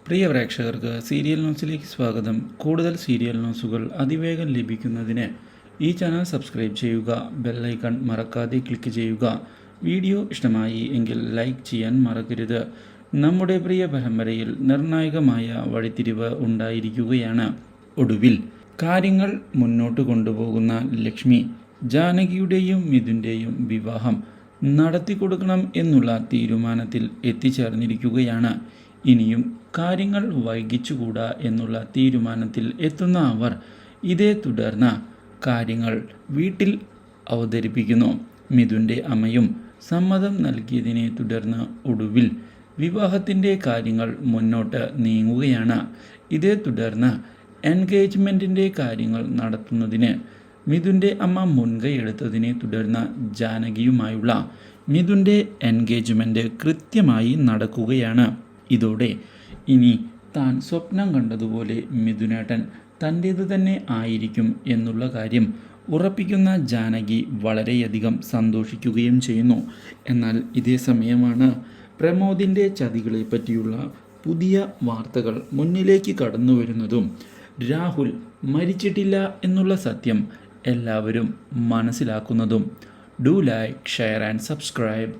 പ്രിയ പ്രേക്ഷകർക്ക് സീരിയൽ ന്യൂസിലേക്ക് സ്വാഗതം. കൂടുതൽ സീരിയൽ ന്യൂസുകൾ അതിവേഗം ലഭിക്കുന്നതിന് ഈ ചാനൽ സബ്സ്ക്രൈബ് ചെയ്യുക, ബെല്ലൈക്കൺ മറക്കാതെ ക്ലിക്ക് ചെയ്യുക. വീഡിയോ ഇഷ്ടമായി എങ്കിൽ ലൈക്ക് ചെയ്യാൻ മറക്കരുത്. നമ്മുടെ പ്രിയ പരമ്പരയിൽ നിർണായകമായ വഴിത്തിരിവ് ഉണ്ടായിരിക്കുകയാണ്. ഒടുവിൽ കാര്യങ്ങൾ മുന്നോട്ട് കൊണ്ടുപോകുന്ന ലക്ഷ്മി ജാനകിയുടെയും മിഥുൻ്റെയും വിവാഹം നടത്തിക്കൊടുക്കണം എന്നുള്ള തീരുമാനത്തിൽ എത്തിച്ചേർന്നിരിക്കുകയാണ്. ഇനിയും കാര്യങ്ങൾ വൈകിച്ചുകൂടാ എന്നുള്ള തീരുമാനത്തിൽ എത്തുന്ന അവർ ഇതേ തുടർന്ന് കാര്യങ്ങൾ വീട്ടിൽ അവതരിപ്പിക്കുന്നു. മിഥുൻ്റെ അമ്മയും സമ്മതം നൽകിയതിനെ തുടർന്ന് ഒടുവിൽ വിവാഹത്തിൻ്റെ കാര്യങ്ങൾ മുന്നോട്ട് നീങ്ങുകയാണ്. ഇതേ തുടർന്ന് എൻഗേജ്മെൻറ്റിൻ്റെ കാര്യങ്ങൾ നടത്തുന്നതിന് മിഥുൻ്റെ അമ്മ മുൻകൈയെടുത്തതിനെ തുടർന്ന് ജാനകിയുമായുള്ള മിഥുൻ്റെ എൻഗേജ്മെൻറ്റ് കൃത്യമായി നടക്കുകയാണ്. ഇതോടെ ഇനി താൻ സ്വപ്നം കണ്ടതുപോലെ മിഥുനേട്ടൻ തൻ്റേത് തന്നെ ആയിരിക്കും എന്നുള്ള കാര്യം ഉറപ്പിക്കുന്ന ജാനകി വളരെയധികം സന്തോഷിക്കുകയും ചെയ്യുന്നു. എന്നാൽ ഇതേ സമയമാണ് പ്രമോദിൻ്റെ ചതികളെ പറ്റിയുള്ള പുതിയ വാർത്തകൾ മുന്നിലേക്ക് കടന്നു വരുന്നതും രാഹുൽ മരിച്ചിട്ടില്ല എന്നുള്ള സത്യം എല്ലാവരും മനസ്സിലാക്കുന്നതും. Do like, share and subscribe.